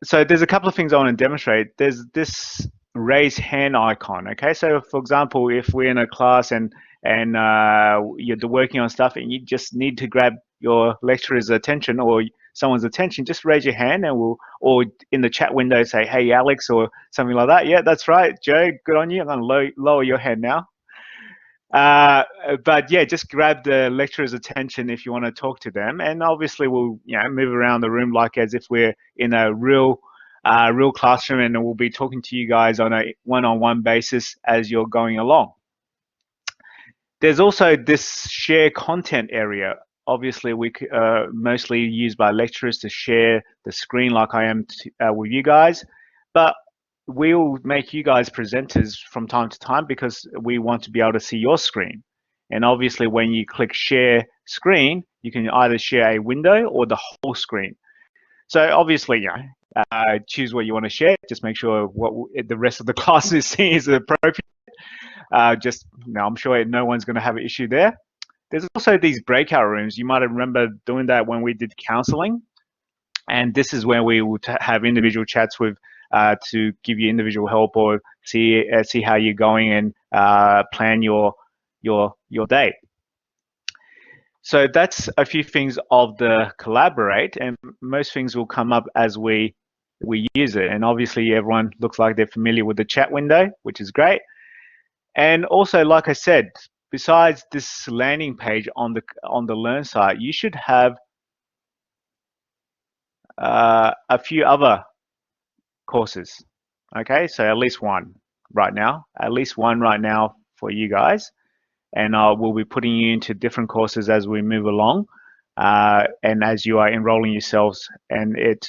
So there's a couple of things I want to demonstrate. There's this raise hand icon. Okay, so for example, if we're in a class and you're working on stuff and you just need to grab your lecturer's attention or someone's attention, just raise your hand and we'll, or in the chat window say, hey Alex, or something like that. Yeah, that's right, Joe, good on you. I'm going to lower your hand now. Uh, but yeah, just grab the lecturer's attention if you want to talk to them, and obviously we'll move around the room like as if we're in a real classroom, and we'll be talking to you guys on a one-on-one basis as you're going along. There's also this share content area. Obviously, we mostly used by lecturers to share the screen like I am with you guys, but we'll make you guys presenters from time to time because we want to be able to see your screen. And obviously, when you click share screen, you can either share a window or the whole screen. So obviously, choose what you want to share. Just make sure what the rest of the class is seeing is appropriate. I'm sure no one's going to have an issue there. There's also these breakout rooms. You might remember doing that when we did counseling. And this is where we would have individual chats with to give you individual help or see how you're going and plan your day. So that's a few things of the collaborate, and most things will come up as we use it. And obviously everyone looks like they're familiar with the chat window, which is great. And also, like I said, besides this landing page on the Learn site, you should have a few other courses. Okay, so at least one right now for you guys, and we'll be putting you into different courses as we move along, and as you are enrolling yourselves, and it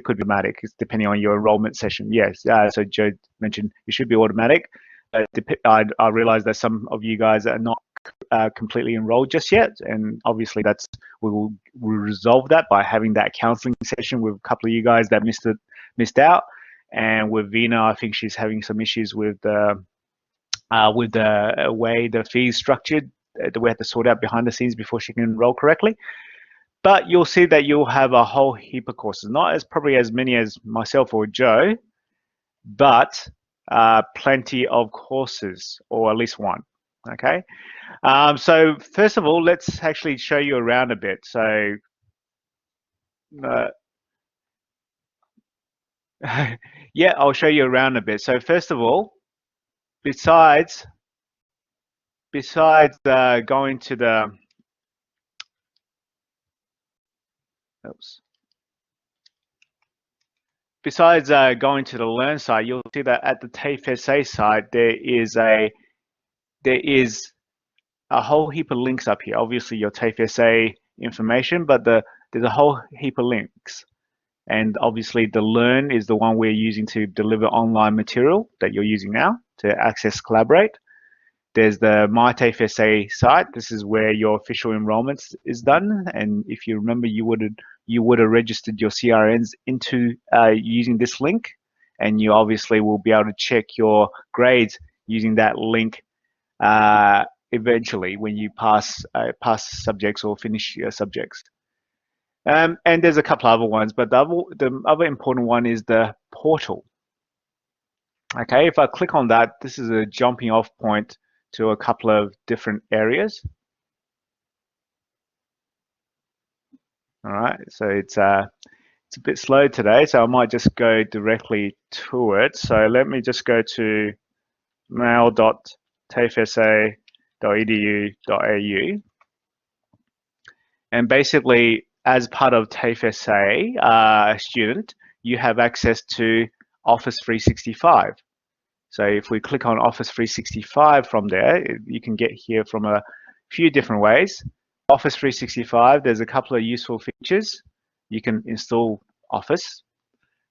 could be automatic. It's depending on your enrollment session. Yes, so Joe mentioned it should be automatic. I realize that some of you guys are not completely enrolled just yet, and obviously we'll resolve that by having that counseling session with a couple of you guys that missed out. And with Vina, I think she's having some issues with the way the fees structured that we have to sort out behind the scenes before she can enroll correctly. But you'll see that you'll have a whole heap of courses, not probably as many as myself or Joe, but plenty of courses, or at least one. Okay, so first of all, let's actually show you around a bit. So yeah, I'll show you around a bit. So first of all, besides going to the going to the Learn site, you'll see that at the TAFE SA site there is a whole heap of links up here. Obviously your TAFE SA information, but there's a whole heap of links. And obviously the Learn is the one we're using to deliver online material that you're using now to access Collaborate. There's the My TAFE SA site. This is where your official enrollments is done. And if you remember, you would have registered your CRNs into using this link, and you obviously will be able to check your grades using that link eventually when you pass subjects or finish your subjects. And there's a couple other ones, but the other important one is the portal. Okay, if I click on that, this is a jumping off point to a couple of different areas. All right, so it's a bit slow today, so I might just go directly to it. So let me just go to mail.tafesa.edu.au, and basically, as part of TAFE SA student, you have access to Office 365. So if we click on Office 365 from there, you can get here from a few different ways. Office 365, there's a couple of useful features. You can install Office,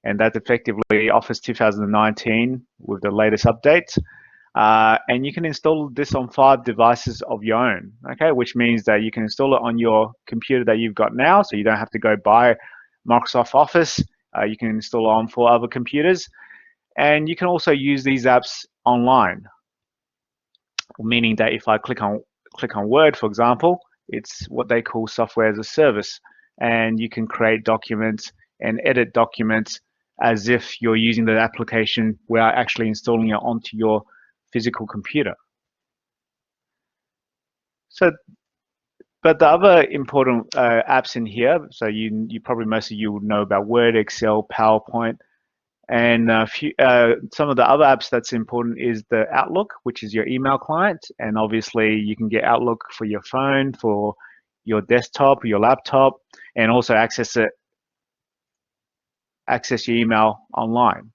and that's effectively Office 2019 with the latest updates. And you can install this on 5 devices of your own, okay? Which means that you can install it on your computer that you've got now, so you don't have to go buy Microsoft Office. You can install it on 4 other computers. And you can also use these apps online, meaning that if I click on Word, for example, it's what they call software as a service, and you can create documents and edit documents as if you're using the application without actually installing it onto your physical computer. So, but the other important apps in here, so you probably most of you would know about Word, Excel, PowerPoint, and some of the other apps that's important is the Outlook, which is your email client, and obviously you can get Outlook for your phone, for your desktop, your laptop, and also access your email online.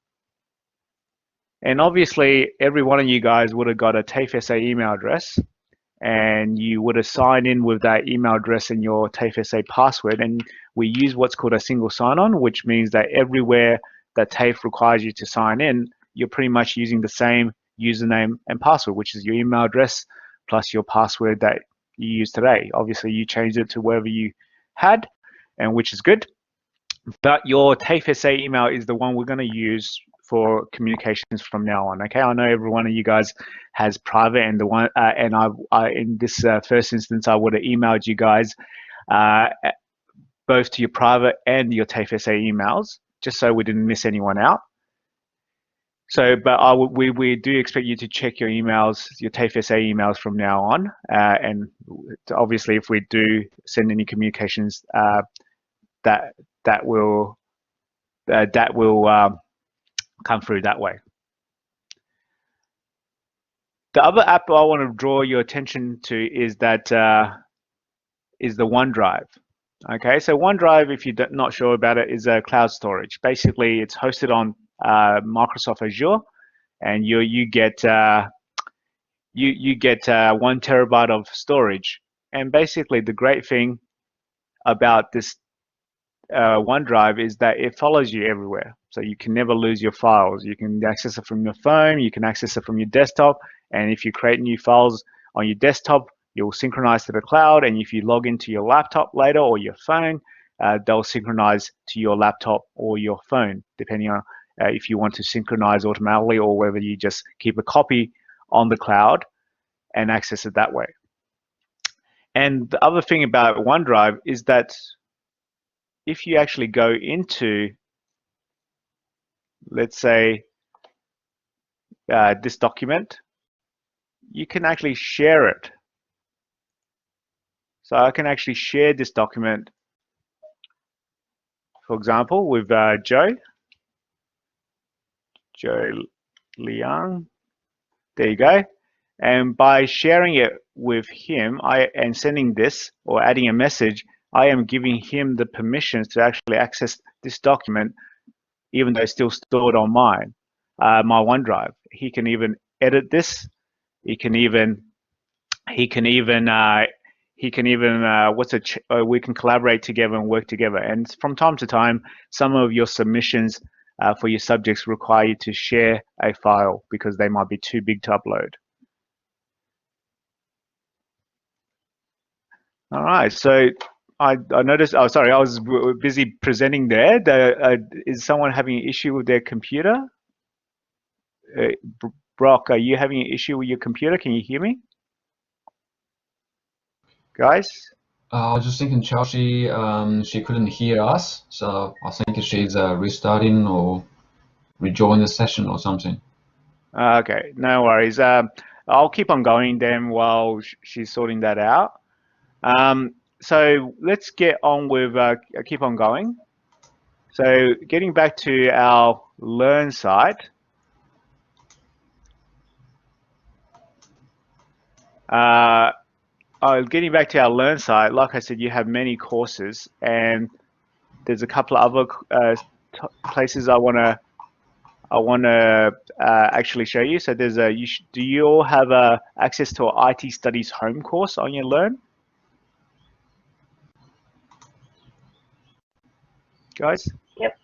And obviously, every one of you guys would have got a TAFE SA email address, and you would have signed in with that email address and your TAFE SA password. And we use what's called a single sign-on, which means that everywhere that TAFE requires you to sign in, you're pretty much using the same username and password, which is your email address plus your password that you use today. Obviously, you changed it to wherever you had, and which is good. But your TAFE SA email is the one we're going to use for communications from now on. Okay, I know every one of you guys has private, and the one and I in this first instance, I would have emailed you guys both to your private and your TAFE SA emails, just so we didn't miss anyone out. So, but we do expect you to check your emails, your TAFE SA emails from now on, and obviously, if we do send any communications, that will come through that way. The other app I want to draw your attention to is that is the Onedrive. Okay, so Onedrive, if you're not sure about it, is a cloud storage. Basically, it's hosted on Microsoft Azure, and you get 1 terabyte of storage. And basically, the great thing about this OneDrive is that it follows you everywhere. So you can never lose your files. You can access it from your phone, you can access it from your desktop, and if you create new files on your desktop, you'll synchronize to the cloud, and if you log into your laptop later or your phone, they'll synchronize to your laptop or your phone, depending on if you want to synchronize automatically or whether you just keep a copy on the cloud and access it that way. And the other thing about OneDrive is that if you actually go into, let's say, this document, you can actually share it. So I can actually share this document, for example, with Joe Liang. There you go. And by sharing it with him, and sending this or adding a message, I am giving him the permissions to actually access this document, even though it's still stored on my OneDrive. He can even edit this. We can collaborate together and work together. And from time to time, some of your submissions for your subjects require you to share a file because they might be too big to upload. All right, so I noticed, oh, sorry, I was busy presenting there. Is someone having an issue with their computer? Brock, are you having an issue with your computer? Can you hear me? Guys? I was just thinking Chelsea, she couldn't hear us, so I think she's restarting or rejoin the session or something. Okay, no worries. I'll keep on going then while she's sorting that out. So let's get on with, keep on going. So getting back to our Learn site. Getting back to our Learn site, like I said, you have many courses, and there's a couple of other places I want to actually show you. So there's do you all have access to an IT Studies home course on your Learn? Guys? Yep.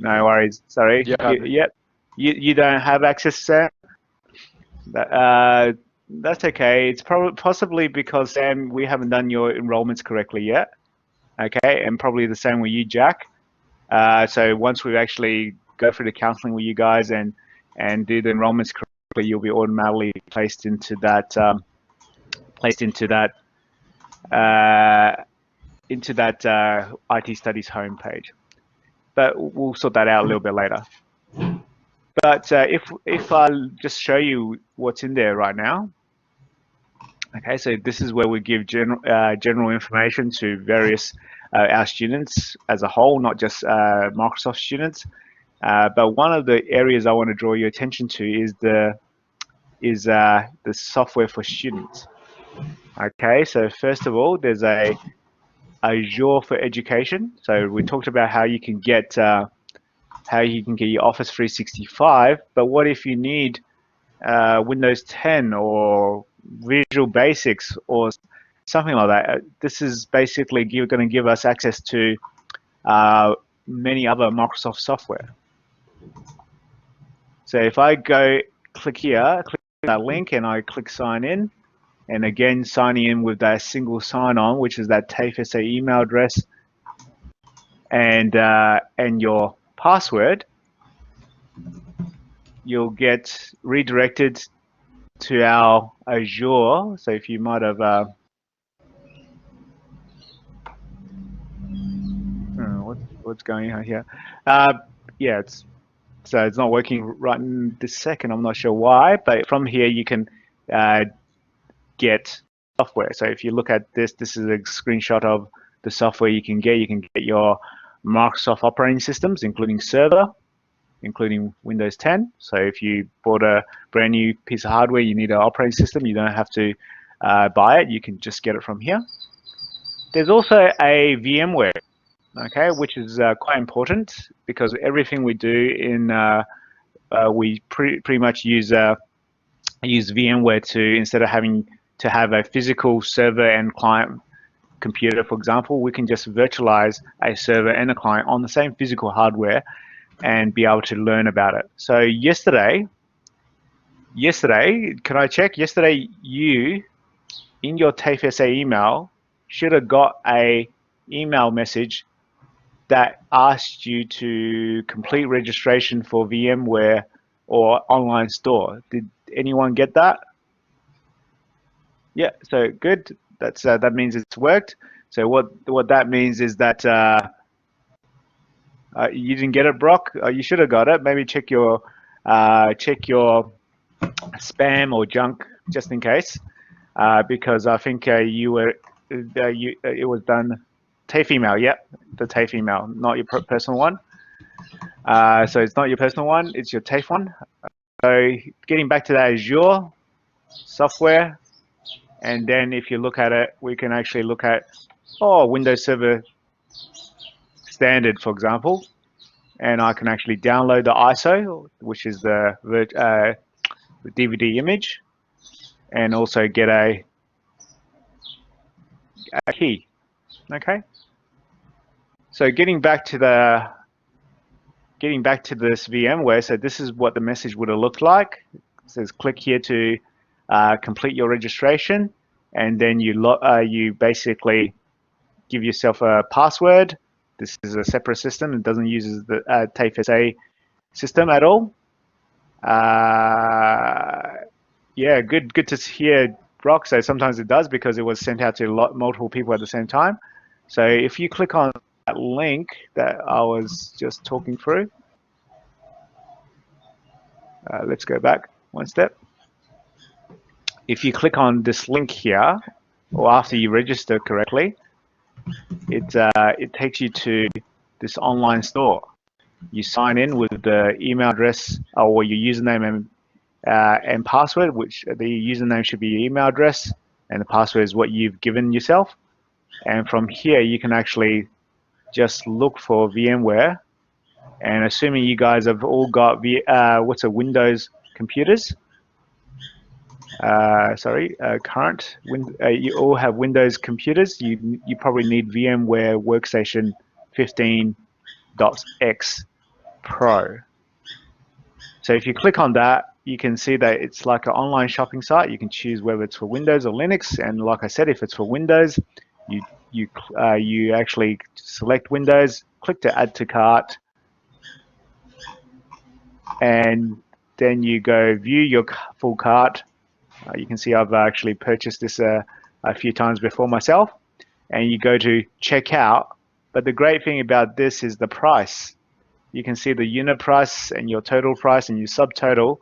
No worries. Sorry. Yeah. Yep. You don't have access to that? That's okay. It's possibly because, Sam, we haven't done your enrollments correctly yet. Okay, and probably the same with you, Jack. So once we actually go through the counseling with you guys and do the enrollments correctly, you'll be automatically placed into that IT Studies homepage. but we'll sort that out a little bit later. But if I just show you what's in there right now, okay, so this is where we give general information to various our students as a whole, not just Microsoft students. But one of the areas I want to draw your attention to is the software for students. Okay, so first of all, there's a Azure for Education. So we talked about how you can get your Office 365, but what if you need Windows 10 or Visual Basics or something like that? This is basically going to give us access to many other Microsoft software. So if I click here, click that link, and I click sign in, and again signing in with that single sign-on, which is that TAFE SA email address and your password, you'll get redirected to our Azure. So if you might have, what's going on here? Yeah, so it's not working right in this second. I'm not sure why, but from here you can get software. So if you look at this is a screenshot of the software you can get. You can get your Microsoft operating systems, including Server, including Windows 10. So if you bought a brand new piece of hardware, you need an operating system, you don't have to buy it, you can just get it from here. There's also a VMware, okay, which is quite important because everything we do in we pretty much use VMware to, instead of having to have a physical server and client computer, for example, we can just virtualize a server and a client on the same physical hardware and be able to learn about it. So yesterday, can I check? Yesterday, you, in your TAFE SA email, should have got a email message that asked you to complete registration for VMware or online store. Did anyone get that? Yeah, so good. That means it's worked. So what that means is that you didn't get it, Brock. You should have got it. Maybe check your spam or junk just in case, because I think it was done. TAFE email, yeah, the TAFE email, not your personal one. So it's not your personal one; it's your TAFE one. So getting back to that Azure software. And then if you look at it, we can actually look at, Windows Server Standard, for example. And I can actually download the ISO, which is the DVD image, and also get a key, okay? So getting back to this VMware, so this is what the message would have looked like. It says click here to complete your registration, and then you basically give yourself a password. This is a separate system. It doesn't use the TAFE SA system at all. Yeah, good to hear, Brock. So sometimes it does because it was sent out to multiple people at the same time. So if you click on that link that I was just talking through, let's go back one step. If you click on this link here, or after you register correctly, it takes you to this online store. You sign in with the email address or your username and password, which the username should be your email address, and the password is what you've given yourself. And from here, you can actually just look for VMware. And assuming you guys have all got Windows computers. Current. You all have Windows computers. You probably need VMware Workstation 15.x Pro. So if you click on that, you can see that it's like an online shopping site. You can choose whether it's for Windows or Linux. And like I said, if it's for Windows, you actually select Windows, click to add to cart, and then you go view your full cart. You can see I've actually purchased this a few times before myself, and you go to checkout. But the great thing about this is the price. you can see the unit price and your total price and your subtotal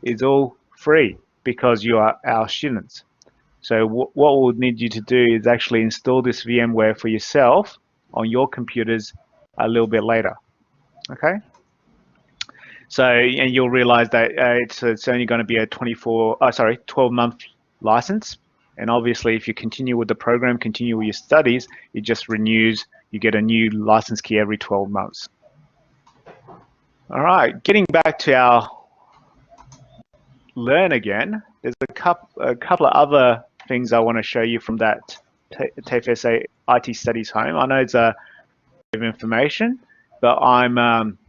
is all free because you are our students. So what we'll need you to do is actually install this VMware for yourself on your computers a little bit later. Okay. So, and you'll realize that it's only going to be a 12-month license. And obviously, if you continue with the program, continue with your studies, it just renews. You get a new license key every 12 months. All right, getting back to our learn again, there's a couple of other things I want to show you from that TFSA IT Studies home. I know it's a bit of information, but I'm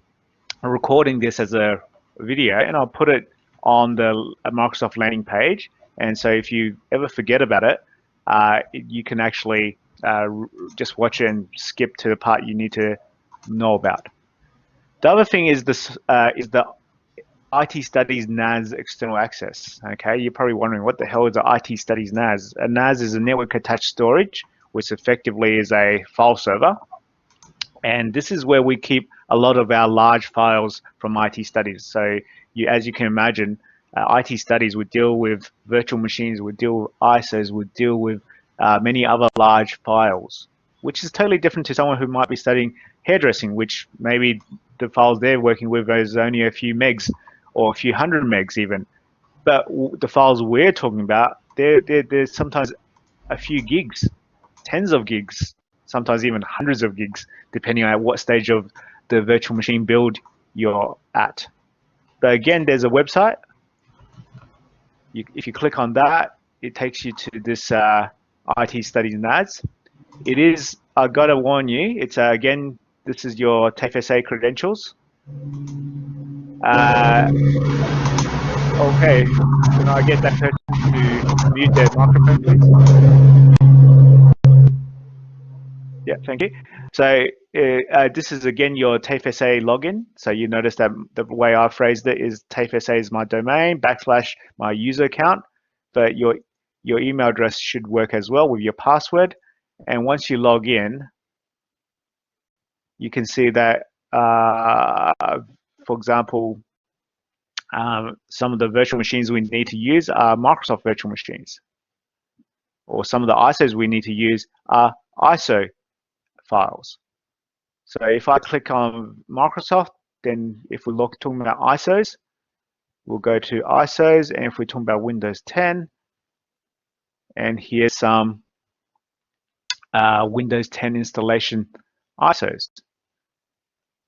recording this as a video and I'll put it on the Microsoft landing page. And so if you ever forget about it, you can actually just watch it and skip to the part you need to know about. The other thing is this is the IT Studies NAS external access. Okay, you're probably wondering what the hell is a IT Studies NAS? A NAS is a network attached storage, which effectively is a file server. And this is where we keep a lot of our large files from IT Studies. So as you can imagine, IT Studies would deal with virtual machines, would deal with ISOs, would deal with many other large files, which is totally different to someone who might be studying hairdressing, which maybe the files they're working with is only a few megs or a few hundred megs even. But the files we're talking about, they're sometimes a few gigs, tens of gigs, sometimes even hundreds of gigs, depending on what stage of the virtual machine build you're at. But again, there's a website. If you click on that, it takes you to this IT Studies NAS. It is, I've got to warn you, it's again, this is your TFSA credentials. Okay, can I get that person to mute their microphone, please? Yeah, thank you. So this is again your TFSA login. So you notice that the way I phrased it is TFSA is my domain / my user account, but your email address should work as well with your password. And once you log in, you can see that, for example, some of the virtual machines we need to use are Microsoft virtual machines, or some of the ISOs we need to use are ISO files. So if I click on Microsoft, then if we're talking about ISOs, we'll go to ISOs, and if we're talking about Windows 10, and here's some Windows 10 installation ISOs.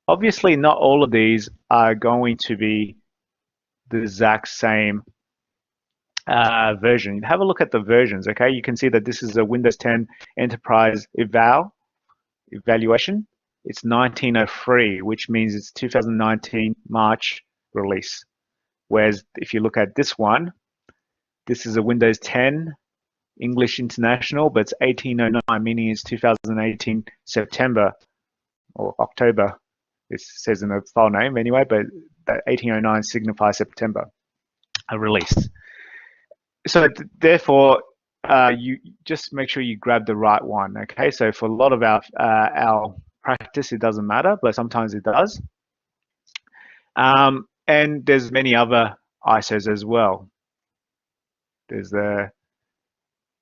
Obviously, not all of these are going to be the exact same version. Have a look at the versions, okay? You can see that this is a Windows 10 Enterprise evaluation. It's 1903, which means it's 2019 March release. Whereas if you look at this one, this is a Windows 10 English International, but it's 1809, meaning it's 2018 September or October. It says in the file name anyway, but that 1809 signifies September release. So therefore, you just make sure you grab the right one. Okay, so for a lot of our practice, it doesn't matter, but sometimes it does. And there's many other ISOs as well. There's a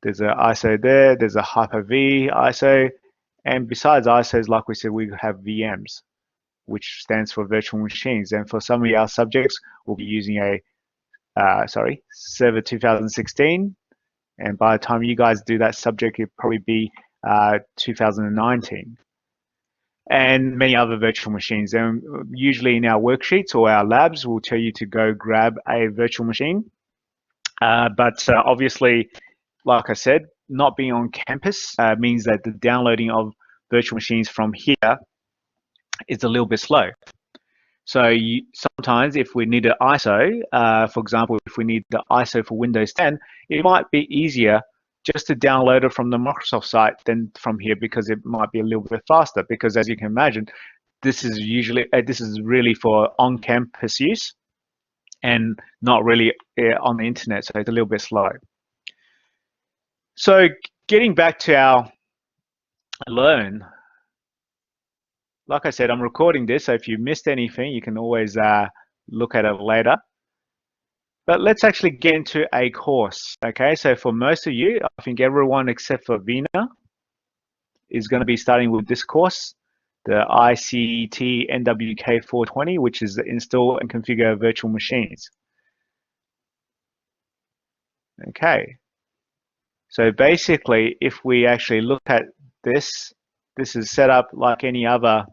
ISO there. There's a Hyper-V ISO, and besides ISOs, like we said, we have VMs, which stands for virtual machines. And for some of our subjects, we'll be using a Server 2016. And by the time you guys do that subject, it'll probably be 2019. And many other virtual machines. And usually in our worksheets or our labs, we'll tell you to go grab a virtual machine. But obviously, like I said, not being on campus means that the downloading of virtual machines from here is a little bit slow. So sometimes if we need an ISO, for example, if we need the ISO for Windows 10, it might be easier just to download it from the Microsoft site than from here, because it might be a little bit faster. Because as you can imagine, this is really for on-campus use and not really on the internet, so it's a little bit slow. So getting back to our learn, like I said, I'm recording this, so if you missed anything, you can always look at it later. But let's actually get into a course, okay? So for most of you, I think everyone except for Vina is going to be starting with this course, the ICT NWK 420, which is install and configure virtual machines. Okay. So basically, if we actually look at this, this is set up like any other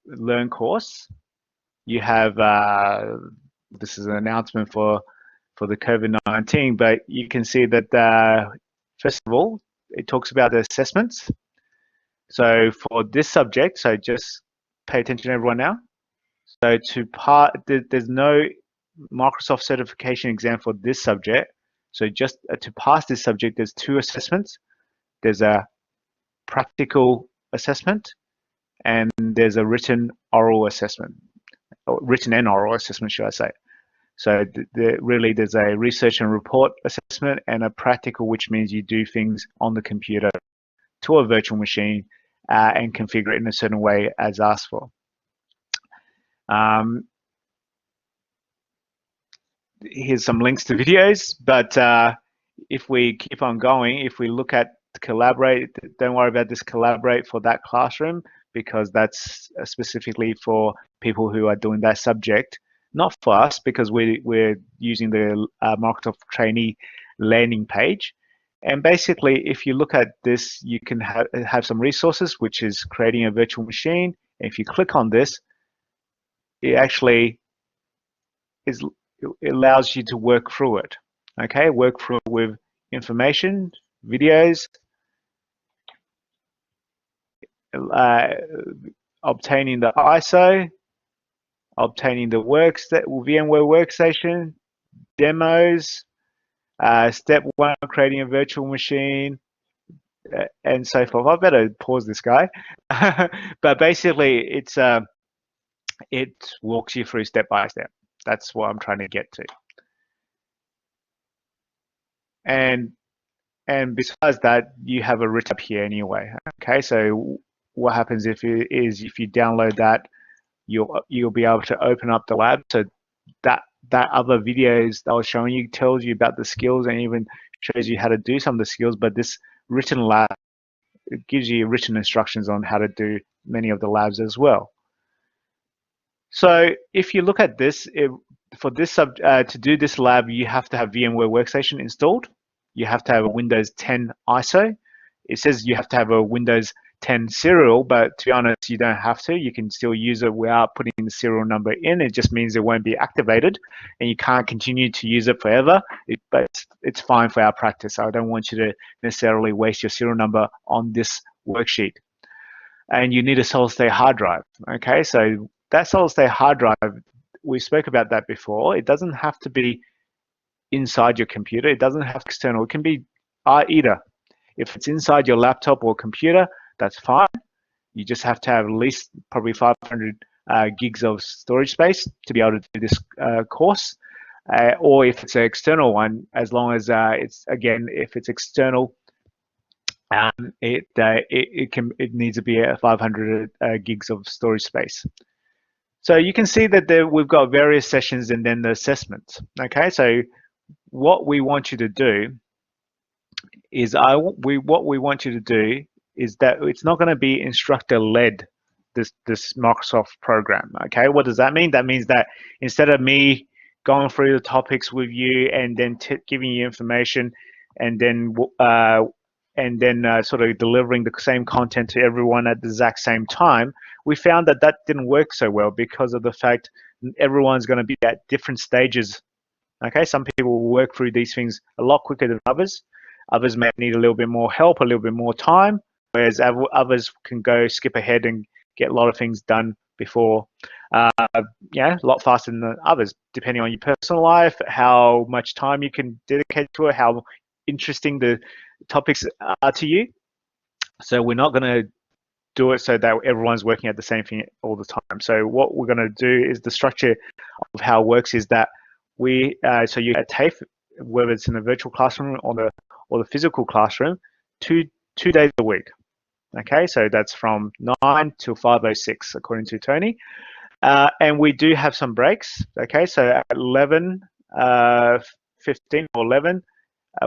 Learn course. You have this is an announcement for the COVID-19, but you can see that first of all, it talks about the assessments. So for this subject, so just pay attention, everyone now. So there's no Microsoft certification exam for this subject. So just to pass this subject, there's two assessments. There's a practical assessment and there's a written oral assessment, or written and oral assessment, should I say. So really there's a research and report assessment and a practical, which means you do things on the computer to a virtual machine and configure it in a certain way as asked for. Here's some links to videos, but if we keep on going, if we look at Collaborate, don't worry about this Collaborate for that classroom, because that's specifically for people who are doing that subject, not for us, because we're using the Microsoft Trainee landing page. And basically, if you look at this, you can have some resources, which is creating a virtual machine. And if you click on this, it actually it allows you to work through it. Okay, work through it with information, videos, obtaining the ISO, obtaining the VMware workstation, demos, step one, creating a virtual machine, and so forth. I better pause this guy. But basically, it walks you through step by step. That's what I'm trying to get to. And besides that, you have a written up here anyway. Okay, so what happens if you download that, you'll be able to open up the lab. So that other videos that I was showing you tells you about the skills and even shows you how to do some of the skills. But this written lab, it gives you written instructions on how to do many of the labs as well. So if you look at this, to do this lab, you have to have VMware Workstation installed. You have to have a Windows 10 ISO. It says you have to have a Windows 10 serial, but to be honest, you don't have to. You can still use it without putting the serial number in. It just means it won't be activated and you can't continue to use it forever. But it's fine for our practice. I don't want you to necessarily waste your serial number on this worksheet. And you need a solid state hard drive. Okay, so that solid state hard drive, we spoke about that before. It doesn't have to be inside your computer. It doesn't have external. It can be either. If it's inside your laptop or computer, that's fine. You just have to have at least probably 500 gigs of storage space to be able to do this course. Or if it's an external one, as long as if it's external, it needs to be 500 gigs of storage space. So you can see that we've got various sessions and then the assessments. Okay, so what we want you to do is that it's not going to be instructor led, this Microsoft program. Okay, what does that mean? That means that instead of me going through the topics with you and then giving you information and then sort of delivering the same content to everyone at the exact same time, we found that didn't work so well because of the fact everyone's going to be at different stages. Okay, some people will work through these things a lot quicker than others. Others may need a little bit more help, a little bit more time, whereas others can skip ahead and get a lot of things done before, a lot faster than others, depending on your personal life, how much time you can dedicate to it, how interesting the topics are to you. So we're not going to do it so that everyone's working at the same thing all the time. So what we're going to do is the structure of how it works is that so you get TAFE, whether it's in the virtual classroom or the physical classroom, two days a week. Okay, so that's from 9 till 5:06 according to Tony. And we do have some breaks. Okay, so at 11, 15 or 11,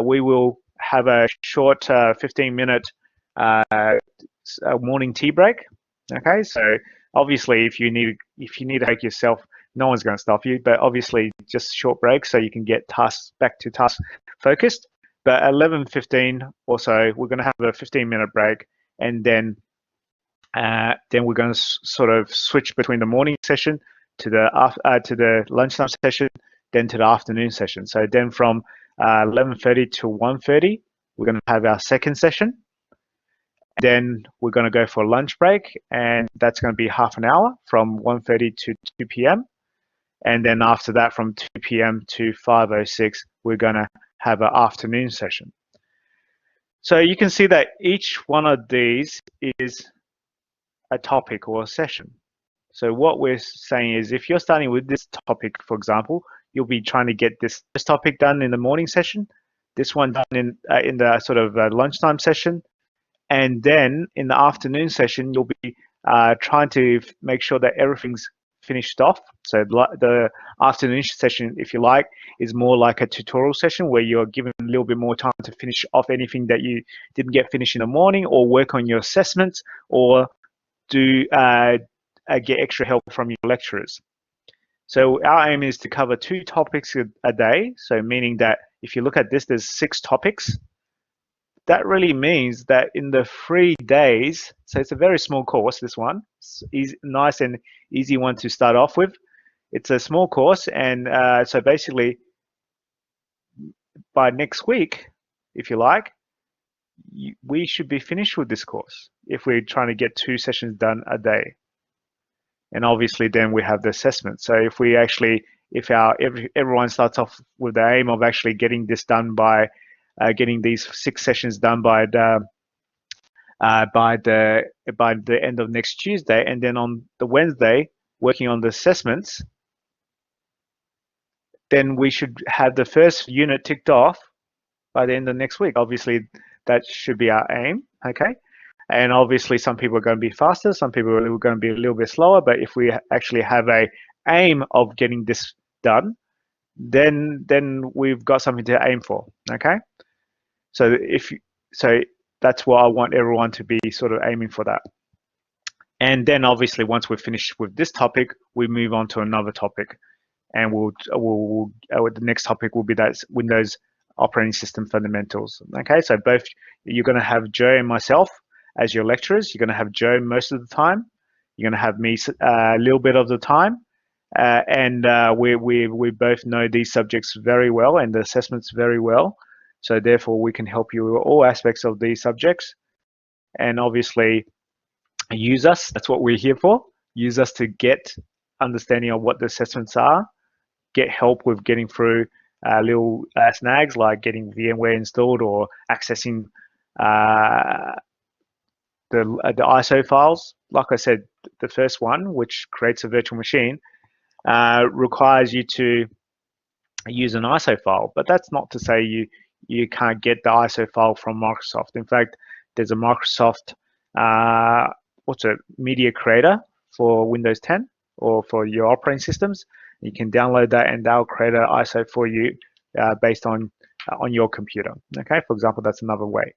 we will have a short 15-minute morning tea break. Okay, so obviously if you need to take yourself, no one's going to stop you, but obviously just short breaks so you can get back to task focused. But at 11:15 or so, we're going to have a 15-minute break, and then we're going to sort of switch between the morning session to the lunchtime session, then to the afternoon session. So then from 11:30 to 1:30, we're going to have our second session. Then we're going to go for a lunch break, and that's going to be half an hour from 1:30 to 2 p.m. And then after that, from 2 p.m. to 5:06, we're going to have an afternoon session. So you can see that each one of these is a topic or a session. So what we're saying is, if you're starting with this topic, for example, you'll be trying to get this topic done in the morning session, this one done in the sort of lunchtime session, and then in the afternoon session, you'll be trying to make sure that everything's finished off. So the afternoon session, if you like, is more like a tutorial session where you're given a little bit more time to finish off anything that you didn't get finished in the morning, or work on your assessments, or do get extra help from your lecturers. So our aim is to cover 2 topics a day. So meaning that if you look at this, there's 6 topics. That really means that in the 3 days, so it's a very small course, this one, it's nice and easy one to start off with. It's a small course, and so basically by next week, if you like, we should be finished with this course if we're trying to get 2 sessions done a day. And obviously then we have the assessment. So if we actually, if everyone starts off with the aim of actually getting this done by getting these 6 sessions done by the end of next Tuesday, and then on the Wednesday working on the assessments, then we should have the first unit ticked off by the end of next week. Obviously that should be our aim. Okay. And obviously some people are going to be faster, some people are going to be a little bit slower, but if we actually have a aim of getting this done, then we've got something to aim for. Okay. So that's what I want everyone to be sort of aiming for, that. And then obviously once we're finished with this topic, we move on to another topic, and the next topic will be that Windows operating system fundamentals. Okay, so both, you're going to have Joe and myself as your lecturers. You're going to have Joe most of the time. You're going to have me a little bit of the time, and we both know these subjects very well and the assessments very well. So therefore, we can help you with all aspects of these subjects. And obviously, use us. That's what we're here for. Use us to get understanding of what the assessments are, get help with getting through little snags like getting VMware installed or accessing the ISO files. Like I said, the first one, which creates a virtual machine, requires you to use an ISO file, but that's not to say you can't get the ISO file from Microsoft. In fact, there's a Microsoft media creator for Windows 10 or for your operating systems. You can download that, and they'll create an ISO for you based on your computer. Okay, for example, that's another way.